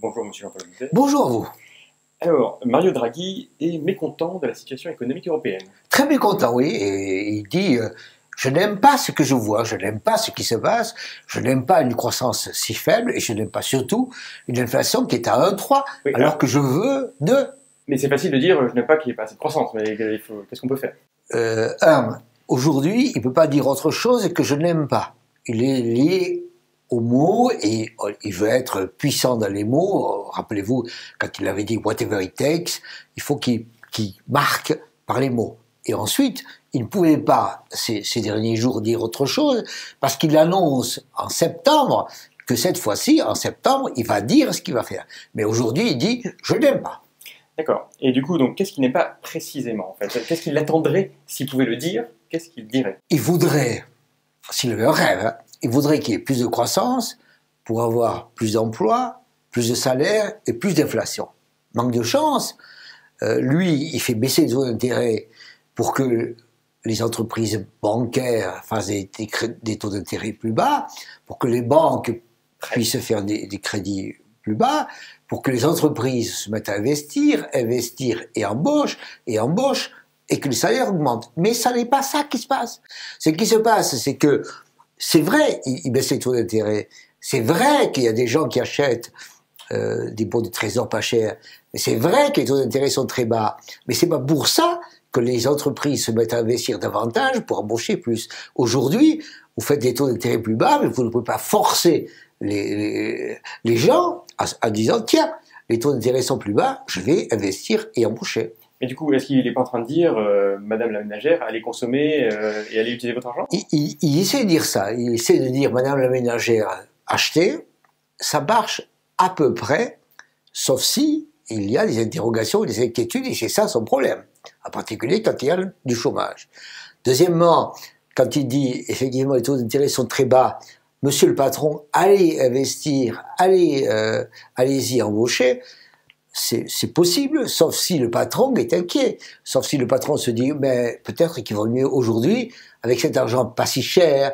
Bonjour Monsieur Jean-Paul Bizet. Bonjour à vous. Alors, Mario Draghi est mécontent de la situation économique européenne. Très mécontent, oui. Et il dit je n'aime pas ce que je vois, je n'aime pas ce qui se passe, je n'aime pas une croissance si faible et je n'aime pas surtout une inflation qui est à 1,3 Oui, alors que je veux 2. Mais c'est facile de dire je n'aime pas qu'il n'y ait pas assez de croissance, mais qu'est-ce qu'on peut faire? Aujourd'hui, il ne peut pas dire autre chose que je n'aime pas. Il est lié aux mots et il veut être puissant dans les mots. Rappelez-vous, quand il avait dit « whatever it takes », il faut qu'il marque par les mots. Et ensuite, il ne pouvait pas, ces derniers jours, dire autre chose, parce qu'il annonce en septembre que cette fois-ci, en septembre, il va dire ce qu'il va faire. Mais aujourd'hui, il dit « je n'aime pas ». D'accord. Et du coup, donc, qu'est-ce qu'il n'aime pas précisément, en fait? Qu'est-ce qu'il attendrait s'il pouvait le dire? Qu'est-ce qu'il dirait? Il voudrait, s'il avait un rêve, hein, il voudrait qu'il y ait plus de croissance pour avoir plus d'emplois, plus de salaires et plus d'inflation. Manque de chance, lui, il fait baisser les taux d'intérêt pour que les entreprises bancaires fassent des taux d'intérêt plus bas, pour que les banques puissent faire des crédits plus bas, pour que les entreprises se mettent à investir et embauchent, et que les salaires augmentent. Mais ça n'est pas ça qui se passe. Ce qui se passe, c'est que c'est vrai, il baisse les taux d'intérêt. C'est vrai qu'il y a des gens qui achètent des bons de trésor pas chers. Mais c'est vrai que les taux d'intérêt sont très bas. Mais c'est pas pour ça que les entreprises se mettent à investir davantage pour embaucher plus. Aujourd'hui, vous faites des taux d'intérêt plus bas, mais vous ne pouvez pas forcer les gens en disant tiens, les taux d'intérêt sont plus bas, je vais investir et embaucher. Et du coup, est-ce qu'il n'est pas en train de dire Madame la ménagère, allez consommer et allez utiliser votre argent? Il essaie de dire ça. Il essaie de dire Madame la ménagère, achetez. Ça marche à peu près, sauf si il y a des interrogations, des inquiétudes, et c'est ça son problème. En particulier quand il y a du chômage. Deuxièmement, quand il dit effectivement les taux d'intérêt sont très bas, Monsieur le patron, allez investir, allez-y embaucher. C'est possible, sauf si le patron est inquiet, sauf si le patron se dit, mais peut-être qu'il vaut mieux aujourd'hui, avec cet argent pas si cher,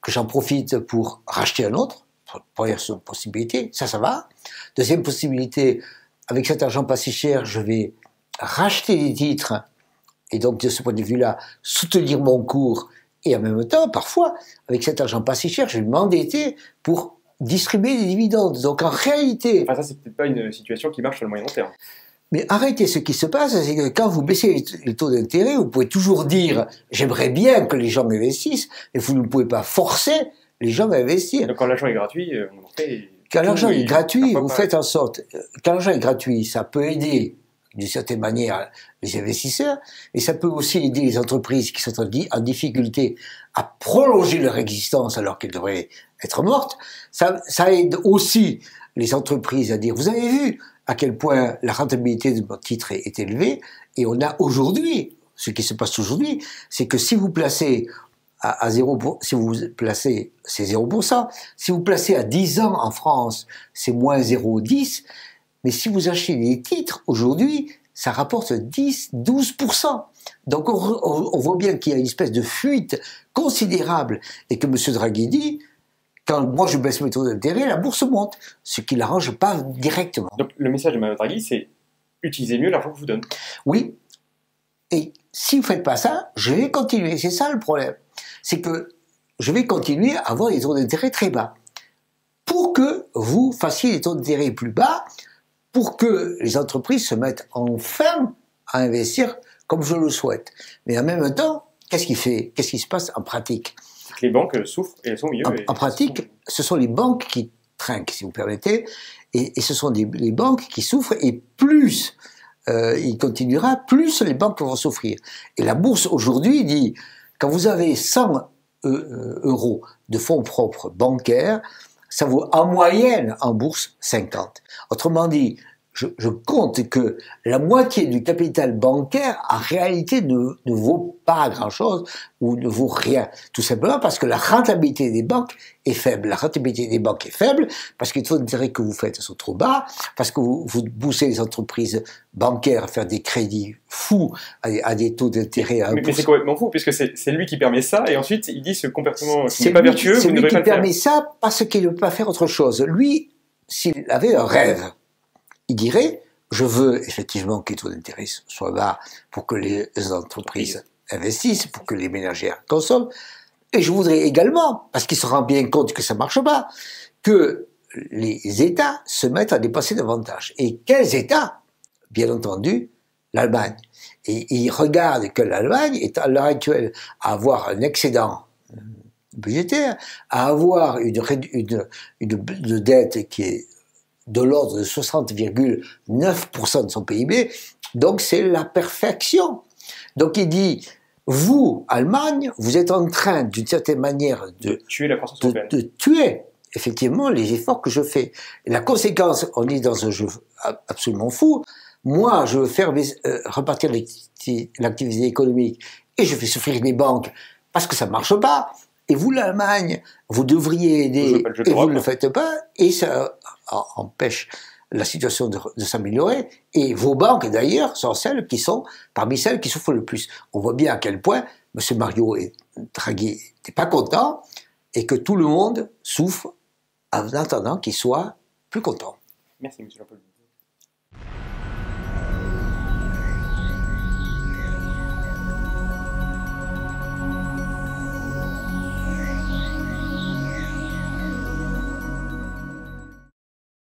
que j'en profite pour racheter un autre. Première possibilité, ça va. Deuxième possibilité, avec cet argent pas si cher, je vais racheter des titres, et donc de ce point de vue-là, soutenir mon cours, et en même temps, parfois, avec cet argent pas si cher, je vais m'endetter pour distribuer des dividendes. Donc en réalité... Enfin, ça, c'est peut-être pas une situation qui marche sur le moyen long terme. Mais arrêtez, ce qui se passe, c'est que quand vous baissez les taux d'intérêt, vous pouvez toujours dire « j'aimerais bien que les gens investissent », mais vous ne pouvez pas forcer les gens à investir. Donc quand l'argent est gratuit, on en fait... Quand l'argent est gratuit, vous faites en sorte... Quand l'argent est gratuit, ça peut aider d'une certaine manière les investisseurs, et ça peut aussi aider les entreprises qui sont en difficulté à prolonger leur existence alors qu'elles devraient être mortes. Ça aide aussi les entreprises à dire, vous avez vu à quel point la rentabilité de votre titre est élevée, et on a aujourd'hui, ce qui se passe aujourd'hui, c'est que si vous placez à 0%, si vous placez, c'est 0%, si vous placez à 10 ans en France, c'est moins 0,10%, mais si vous achetez des titres aujourd'hui, ça rapporte 10-12%. Donc on voit bien qu'il y a une espèce de fuite considérable et que M. Draghi dit, quand moi je baisse mes taux d'intérêt, la bourse monte, ce qui l'arrange pas directement. Donc le message de Mario Draghi, c'est utilisez mieux l'argent que je vous donne. Oui. Et si vous faites pas ça, je vais continuer. C'est ça le problème. C'est que je vais continuer à avoir des taux d'intérêt très bas. Pour que vous fassiez des taux d'intérêt plus bas, pour que les entreprises se mettent enfin à investir comme je le souhaite. Mais en même temps, qu'est-ce qui se passe en pratique? Les banques souffrent et elles sont mieux. En pratique, ce sont les banques qui trinquent, si vous permettez, et ce sont les banques qui souffrent, et plus il continuera, plus les banques vont souffrir. Et la bourse aujourd'hui dit, quand vous avez 100 euros de fonds propres bancaires, ça vaut en moyenne en bourse 50. Autrement dit, je compte que la moitié du capital bancaire, en réalité, ne vaut pas grand-chose ou ne vaut rien. Tout simplement parce que la rentabilité des banques est faible. La rentabilité des banques est faible parce que les taux d'intérêt que vous faites sont trop bas, parce que vous poussez les entreprises bancaires à faire des crédits fous à des taux d'intérêt. Mais c'est complètement fou, puisque c'est lui qui permet ça, et ensuite il dit ce comportement qui n'est pas vertueux, vous ne devrez pas le faire. C'est lui qui permet ça parce qu'il ne peut pas faire autre chose. Lui, s'il avait un rêve, il dirait, je veux effectivement que les taux d'intérêt soient bas pour que les entreprises investissent, pour que les ménagères consomment, et je voudrais également, parce qu'il se rend bien compte que ça marche pas, que les États se mettent à dépenser davantage. Et quels États? Bien entendu, l'Allemagne. Et il regarde que l'Allemagne est à l'heure actuelle à avoir un excédent budgétaire, à avoir une dette qui est de l'ordre de 60,9% de son PIB, donc c'est la perfection. Donc il dit, vous, Allemagne, vous êtes en train, d'une certaine manière, de tuer la croissance européenne. De tuer, effectivement, les efforts que je fais. Et la conséquence, on est dans un jeu absolument fou. Moi, je veux faire repartir l'activité économique et je fais souffrir les banques parce que ça marche pas. Et vous, l'Allemagne, vous devriez aider et vous ne le faites pas et ça empêche la situation de s'améliorer. Et vos banques, d'ailleurs, sont parmi celles qui souffrent le plus. On voit bien à quel point M. Mario Draghi n'est pas content et que tout le monde souffre en attendant qu'il soit plus content. Merci, M. Jean-Paul.